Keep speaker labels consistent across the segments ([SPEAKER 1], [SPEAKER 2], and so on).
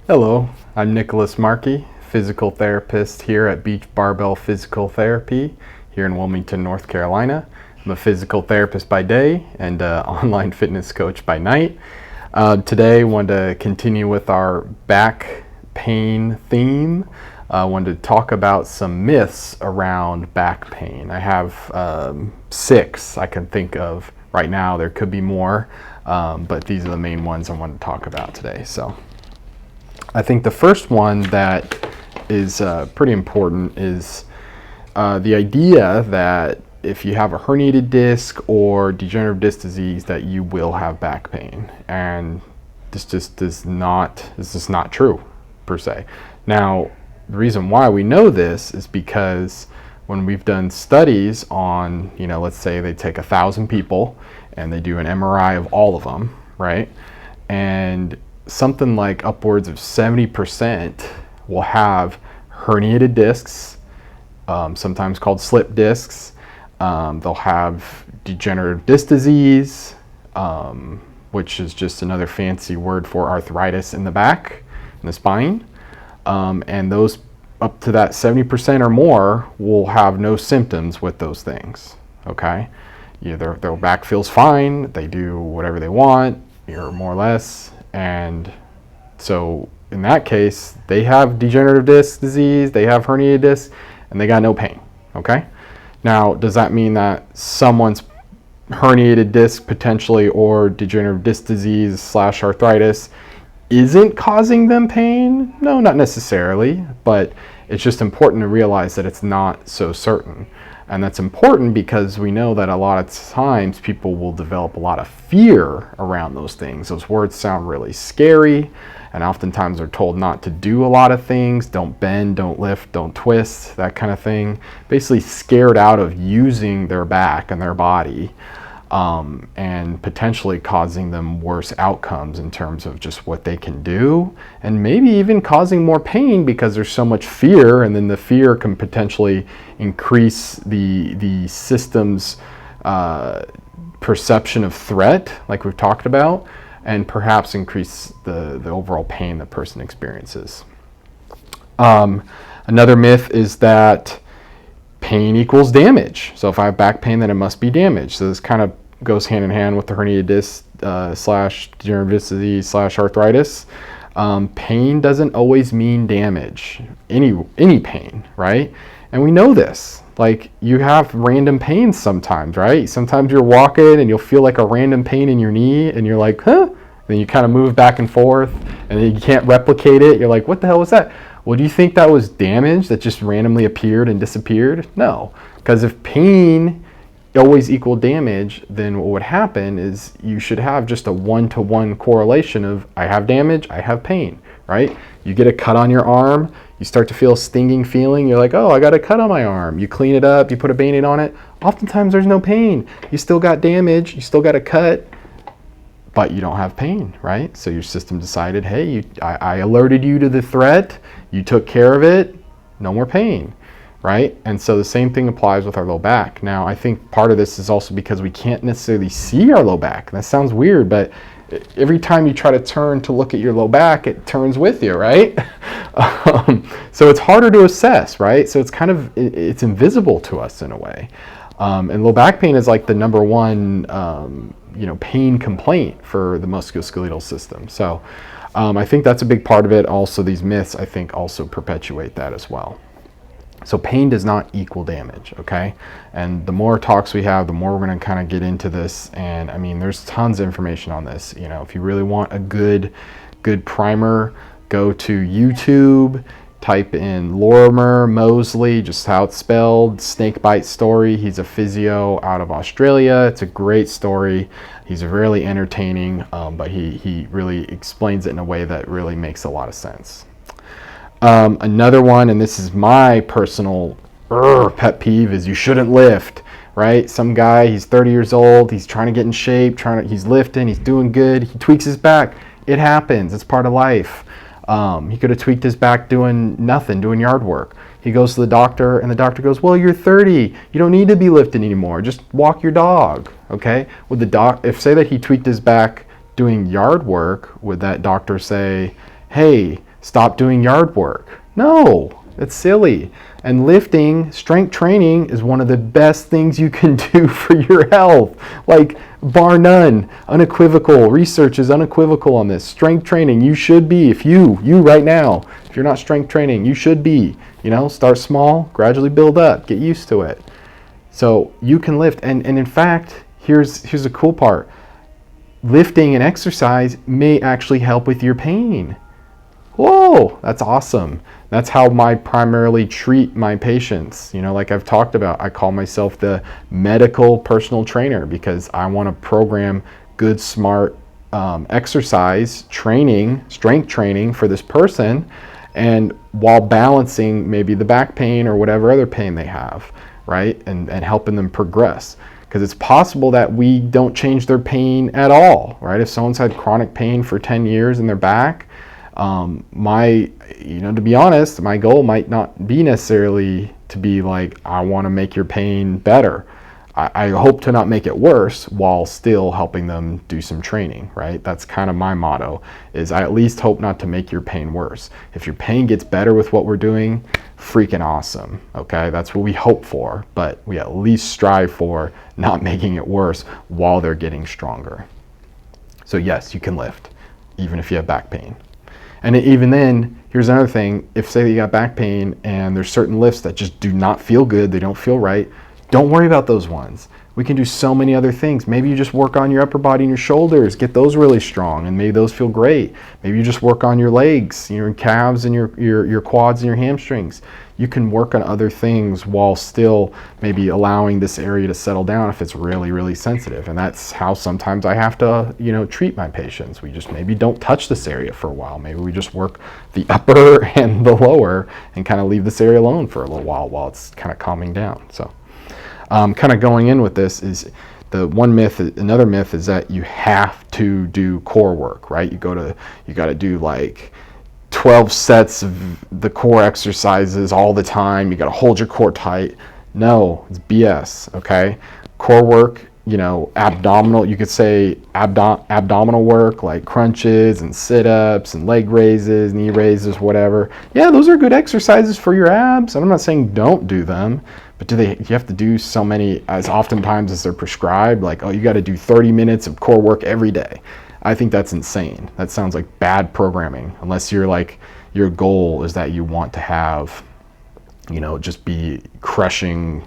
[SPEAKER 1] Hello, I'm Nicholas Markey, physical therapist here at Beach Barbell Physical Therapy here in Wilmington, North Carolina. I'm a physical therapist by day and an online fitness coach by night. Today, I wanted to continue with our back pain theme. I wanted to talk about some myths around back pain. I have 6 I can think of right now. There could be more, but these are the main ones I wanted to talk about today. So I think the first one that is pretty important is the idea that if you have a herniated disc or degenerative disc disease that you will have back pain, and this is not true per se. Now, the reason why we know this is because when we've done studies on, let's say they take 1,000 people and they do an MRI of all of them, right? And something like upwards of 70% will have herniated discs, sometimes called slip discs. They'll have degenerative disc disease, which is just another fancy word for arthritis in the back, in the spine. And those up to that 70% or more will have no symptoms with those things, okay? Their back feels fine, they do whatever they want, or more or less. And so in that case, they have degenerative disc disease, they have herniated disc, and they got no pain, okay? Now, does that mean that someone's herniated disc potentially or degenerative disc disease / arthritis isn't causing them pain? No, not necessarily, but it's just important to realize that it's not so certain. And that's important because we know that a lot of times people will develop a lot of fear around those things. Those words sound really scary, and oftentimes they're told not to do a lot of things. Don't bend, don't lift, don't twist, that kind of thing. Basically scared out of using their back and their body, and potentially causing them worse outcomes in terms of just what they can do, and maybe even causing more pain because there's so much fear, and then the fear can potentially increase the system's perception of threat, like we've talked about, and perhaps increase the overall pain the person experiences. Another myth is that pain equals damage. So if I have back pain, then it must be damage. So this kind of goes hand in hand with the herniated disc / degenerative disc disease / arthritis. Pain doesn't always mean damage. Any pain, right? And we know this. Like, you have random pains sometimes, right? Sometimes you're walking and you'll feel like a random pain in your knee, and you're like, huh? Then you kind of move back and forth, and then you can't replicate it. You're like, what the hell was that? Well, do you think that was damage that just randomly appeared and disappeared? No, because if pain always equal damage, then what would happen is you should have just a 1-to-1 correlation of I have damage, I have pain, right? You get a cut on your arm, you start to feel a stinging feeling, you're like, oh, I got a cut on my arm. You clean it up, you put a Band-Aid on it. Oftentimes there's no pain. You still got damage, you still got a cut, but you don't have pain, right? So your system decided, hey, I alerted you to the threat, you took care of it, no more pain, right? And so the same thing applies with our low back. Now, I think part of this is also because we can't necessarily see our low back. That sounds weird, but every time you try to turn to look at your low back, it turns with you, right? So it's harder to assess, right? So it's invisible to us in a way. And low back pain is like the number one pain complaint for the musculoskeletal system. So I think that's a big part of it. Also, these myths, I think, also perpetuate that as well. So pain does not equal damage, okay? And the more talks we have, the more we're going to kind of get into this. And I mean, there's tons of information on this. If you really want a good primer, go to YouTube, type in Lorimer Moseley, just how it's spelled, snakebite story. He's a physio out of Australia. It's a great story. He's really entertaining, but he really explains it in a way that really makes a lot of sense. Another one, and this is my personal pet peeve, is you shouldn't lift, right? Some guy, he's 30 years old, he's trying to get in shape, he's lifting, he's doing good, he tweaks his back. It happens, it's part of life. He could have tweaked his back doing nothing, doing yard work. He goes to the doctor, and the doctor goes, well, you're 30, you don't need to be lifting anymore, just walk your dog, okay? Would if say that he tweaked his back doing yard work, would that doctor say, hey, stop doing yard work. No, it's silly. And lifting, strength training is one of the best things you can do for your health. Like, bar none, unequivocal. Research is unequivocal on this. Strength training, you should be, if you right now, if you're not strength training, you should be. Start small, gradually build up, get used to it. So you can lift, and in fact, here's the cool part. Lifting and exercise may actually help with your pain. Whoa, that's awesome. That's how I primarily treat my patients. Like I've talked about, I call myself the medical personal trainer because I want to program good, smart exercise training, strength training for this person, and while balancing maybe the back pain or whatever other pain they have, right? And helping them progress. Because it's possible that we don't change their pain at all, right? If someone's had chronic pain for 10 years in their back, to be honest, my goal might not be necessarily to be like, I want to make your pain better. I hope to not make it worse while still helping them do some training, right? That's kind of my motto, is I at least hope not to make your pain worse. If your pain gets better with what we're doing, freaking awesome, okay? That's what we hope for, but we at least strive for not making it worse while they're getting stronger. So yes, you can lift, even if you have back pain. And even then, here's another thing. If say you got back pain and there's certain lifts that just do not feel good, they don't feel right, don't worry about those ones. We can do so many other things. Maybe you just work on your upper body and your shoulders, get those really strong, and maybe those feel great. Maybe you just work on your legs, your calves and your quads and your hamstrings. You can work on other things while still maybe allowing this area to settle down if it's really, really sensitive. And that's how sometimes I have to, treat my patients. We just maybe don't touch this area for a while. Maybe we just work the upper and the lower and kind of leave this area alone for a little while it's kind of calming down. So kind of going in with this is another myth is that you have to do core work, right? You got to do like 12 sets of the core exercises all the time. You got to hold your core tight. No, it's BS, okay? Core work, abdominal, you could say abdominal work like crunches and sit-ups and leg raises, knee raises, whatever. Yeah, those are good exercises for your abs. I'm not saying don't do them, but do you have to do so many as oftentimes as they're prescribed? Like, oh, you got to do 30 minutes of core work every day. I think that's insane. That sounds like bad programming, unless you're like, your goal is that you want to have, just be crushing,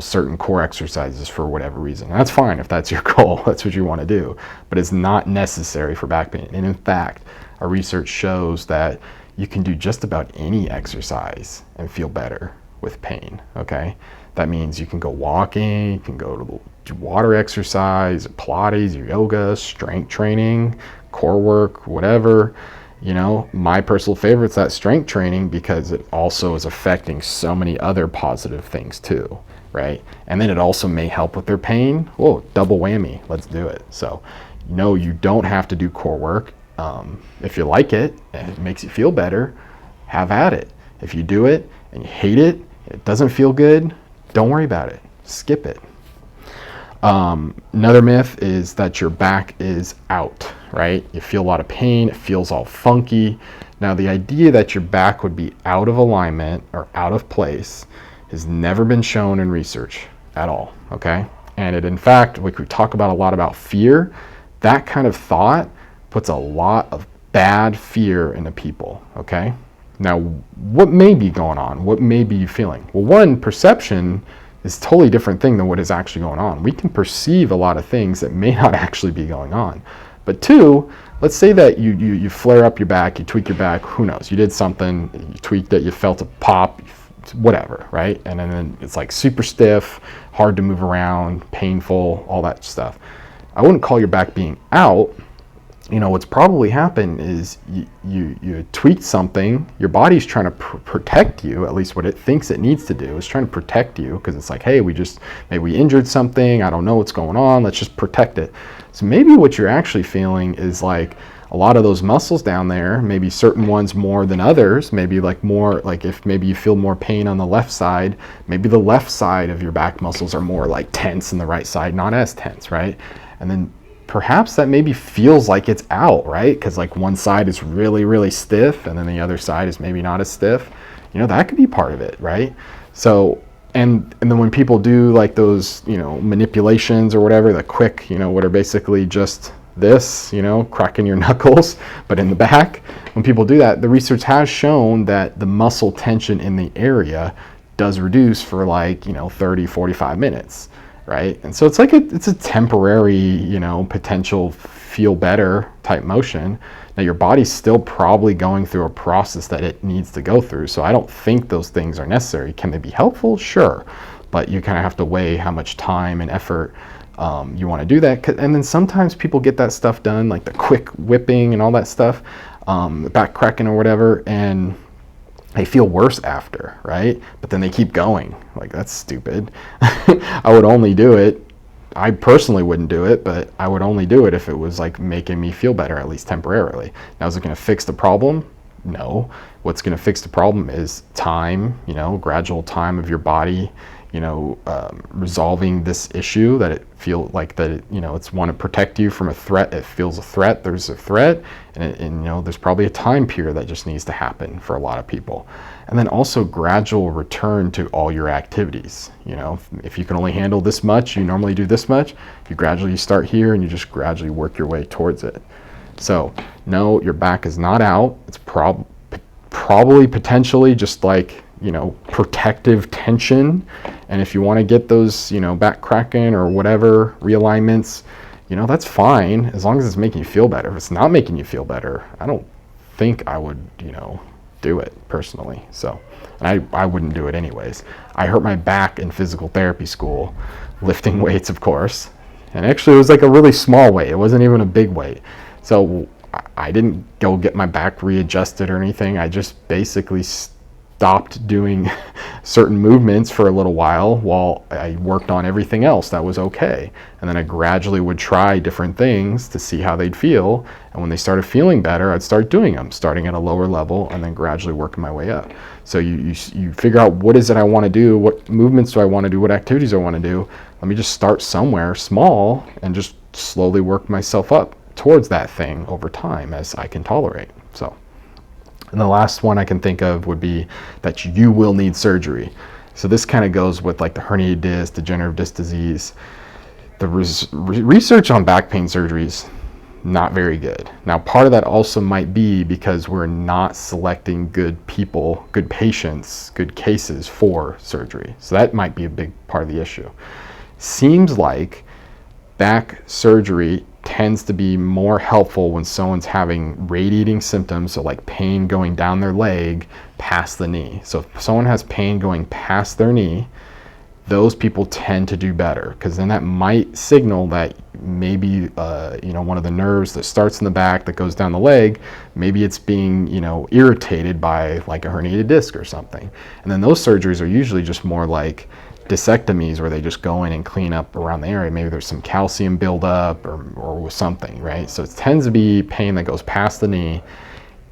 [SPEAKER 1] certain core exercises for whatever reason. And that's fine if that's your goal, that's what you want to do, but it's not necessary for back pain. And in fact, our research shows that you can do just about any exercise and feel better with pain, okay? That means you can go walking, you can go to do water exercise, Pilates, or yoga, strength training, core work, whatever. My personal favorite is that strength training because it also is affecting so many other positive things too, right? And then it also may help with their pain. Whoa, double whammy, let's do it. So, no, you don't have to do core work. If you like it and it makes you feel better, have at it. If you do it and you hate it, it doesn't feel good, don't worry about it, skip it. Another myth is that your back is out, right? You feel a lot of pain, it feels all funky. Now, the idea that your back would be out of alignment or out of place has never been shown in research at all, okay? And it, in fact, like we talk about a lot about fear, that kind of thought puts a lot of bad fear into people, okay? Now, what may be going on? What may be you feeling? Well, one, perception is a totally different thing than what is actually going on. We can perceive a lot of things that may not actually be going on. But two, let's say that you flare up your back, you tweak your back, who knows? You did something, you tweaked it, you felt a pop, whatever, right? And then it's like super stiff, hard to move around, painful, all that stuff. I wouldn't call your back being out. What's probably happened is you tweaked something, your body's trying to protect you, at least what it thinks it needs to do is trying to protect you, because it's like, hey, maybe we injured something, I don't know what's going on, let's just protect it. So maybe what you're actually feeling is like a lot of those muscles down there, maybe certain ones more than others, maybe like more, like if maybe you feel more pain on the left side, maybe the left side of your back muscles are more like tense and the right side not as tense, right? And then perhaps that maybe feels like it's out, right? Because like one side is really, really stiff and then the other side is maybe not as stiff. That could be part of it, right? So, and then when people do like those, manipulations or whatever, the quick, what are basically just this, cracking your knuckles, but in the back, when people do that, the research has shown that the muscle tension in the area does reduce for like, 30, 45 minutes, right? And so it's like it's a temporary, potential feel better type motion. Now your body's still probably going through a process that it needs to go through. So I don't think those things are necessary. Can they be helpful? Sure. But you kind of have to weigh how much time and effort you want to do that. And then sometimes people get that stuff done, like the quick whipping and all that stuff, the back cracking or whatever, and they feel worse after, right? But then they keep going. Like, that's stupid. I would only do it. I personally wouldn't do it, but I would only do it if it was like making me feel better, at least temporarily. Now, is it going to fix the problem? No. What's going to fix the problem is time, gradual time of your body, resolving this issue that it feel like that it's want to protect you from a threat. It feels a threat. There's a threat, and there's probably a time period that just needs to happen for a lot of people. And then also gradual return to all your activities. If you can only handle this much, you normally do this much. You gradually start here, and you just gradually work your way towards it. So no, your back is not out. It's probably potentially just like protective tension. And if you want to get those back cracking or whatever realignments, that's fine, as long as it's making you feel better. If it's not making you feel better, I don't think I would do it personally. So, and I wouldn't do it anyways. I hurt my back in physical therapy school lifting weights, of course, and actually it was like a really small weight. It wasn't even a big weight. So I didn't go get my back readjusted or anything. I just basically stopped doing certain movements for a little while I worked on everything else that was okay. And then I gradually would try different things to see how they'd feel. And when they started feeling better, I'd start doing them, starting at a lower level and then gradually working my way up. So you figure out, what is it I want to do? What movements do I want to do? What activities do I want to do? Let me just start somewhere small and just slowly work myself up towards that thing over time as I can tolerate. So. And the last one I can think of would be that you will need surgery. So this kind of goes with like the herniated disc, degenerative disc disease. The research on back pain surgery is not very good. Now, part of that also might be because we're not selecting good people, good patients, good cases for surgery. So that might be a big part of the issue. Seems like back surgery tends to be more helpful when someone's having radiating symptoms, so like pain going down their leg past the knee. So if someone has pain going past their knee, those people tend to do better, because then that might signal that maybe one of the nerves that starts in the back that goes down the leg, maybe it's being irritated by like a herniated disc or something. And then those surgeries are usually just more like discectomies, where they just go in and clean up around the area. Maybe there's some calcium buildup or something, right? So it tends to be pain that goes past the knee.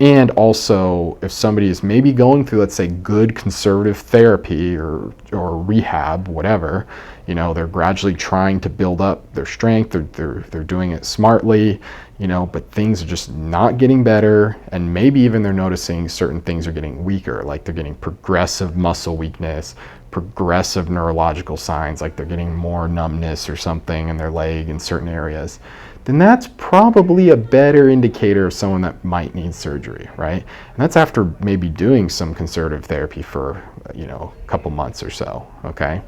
[SPEAKER 1] And also, if somebody is maybe going through, let's say, good conservative therapy or rehab, whatever, they're gradually trying to build up their strength. They're doing it smartly, but things are just not getting better. And maybe even they're noticing certain things are getting weaker, like they're getting progressive muscle weakness, progressive neurological signs, like they're getting more numbness or something in their leg in certain areas. Then that's probably a better indicator of someone that might need surgery, right? And that's after maybe doing some conservative therapy for, a couple months or so, okay?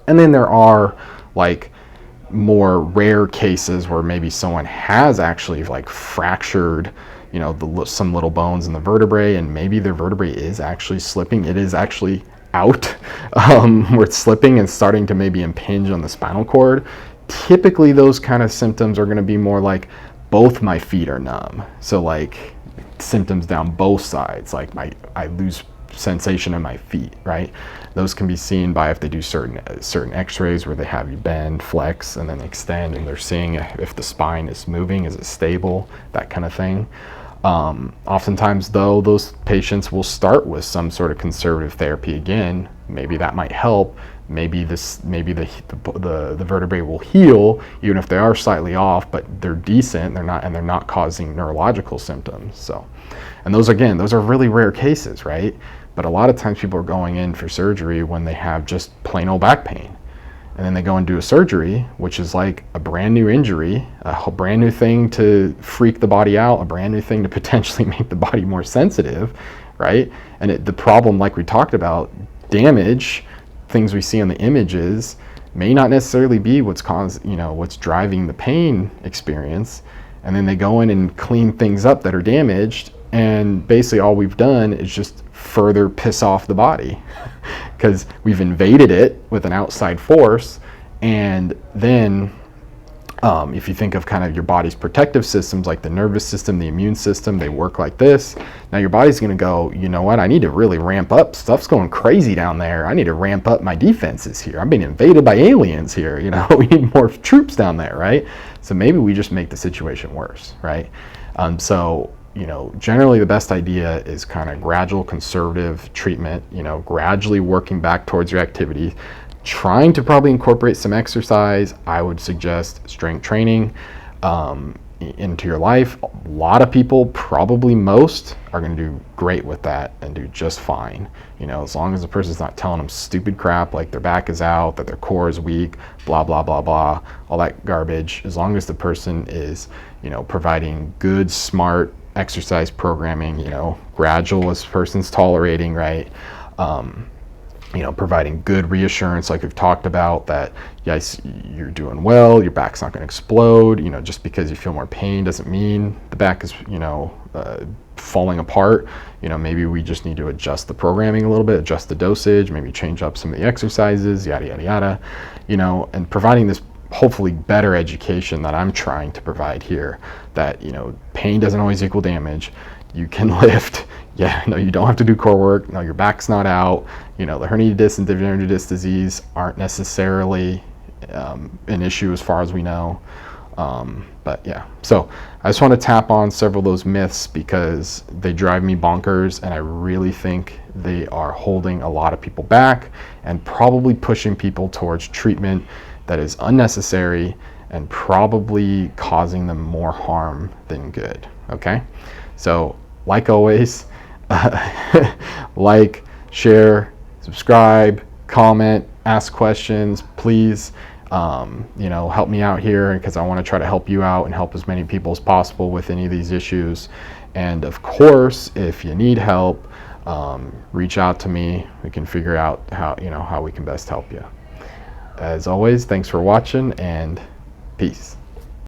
[SPEAKER 1] And then there are like more rare cases where maybe someone has actually like fractured, some little bones in the vertebrae, and maybe their vertebrae is actually slipping. It is actually out, where it's slipping and starting to maybe impinge on the spinal cord. Typically those kind of symptoms are going to be more like both my feet are numb. So like symptoms down both sides, like I lose sensation in my feet, right? Those can be seen by if they do certain x-rays where they have you bend, flex, and then extend, and they're seeing if the spine is moving, is it stable, that kind of thing. Oftentimes though, those patients will start with some sort of conservative therapy again. Maybe that might help. maybe the vertebrae will heal even if they are slightly off, but they're decent, they're not causing neurological symptoms. So, and those are really rare cases, right? But a lot of times people are going in for surgery when they have just plain old back pain. And then they go and do a surgery, which is like a brand new injury, a brand new thing to freak the body out, a brand new thing to potentially make the body more sensitive, right? And the problem, like we talked about, damage, things we see on the images, may not necessarily be what's driving the pain experience. And then they go in and clean things up that are damaged, and basically all we've done is just further piss off the body because we've invaded it with an outside force. And then if you think of kind of your body's protective systems, like the nervous system, the immune system, they work like this. Now your body's going to go, you know what, I need to really ramp up. Stuff's going crazy down there. I need to ramp up my defenses here. I'm being invaded by aliens here. We need more troops down there, right? So maybe we just make the situation worse, right? So generally the best idea is kind of gradual conservative treatment, gradually working back towards your activity, trying to probably incorporate some exercise. I would suggest strength training into your life. A lot of people, probably most, are going to do great with that and do just fine. As long as the person's not telling them stupid crap like their back is out, that their core is weak, blah, blah, blah, blah, all that garbage. As long as the person is, providing good, smart exercise programming, gradual as person's tolerating, right? Providing good reassurance, like we've talked about, that yes, you're doing well, your back's not going to explode. Just because you feel more pain doesn't mean the back is, falling apart. Maybe we just need to adjust the programming a little bit, adjust the dosage, maybe change up some of the exercises, yada, yada, yada, and providing this hopefully better education that I'm trying to provide here, that pain doesn't always equal damage. You can lift. Yeah, no, you don't have to do core work. No, your back's not out. The herniated disc and degenerative disc disease aren't necessarily an issue as far as we know. But yeah, so I just want to tap on several of those myths because they drive me bonkers, and I really think they are holding a lot of people back and probably pushing people towards treatment that is unnecessary and probably causing them more harm than good. Okay, so like always, like, share, subscribe, comment, ask questions, please. Help me out here because I want to try to help you out and help as many people as possible with any of these issues. And of course, if you need help, reach out to me. We can figure out how we can best help you. As always, thanks for watching, and peace.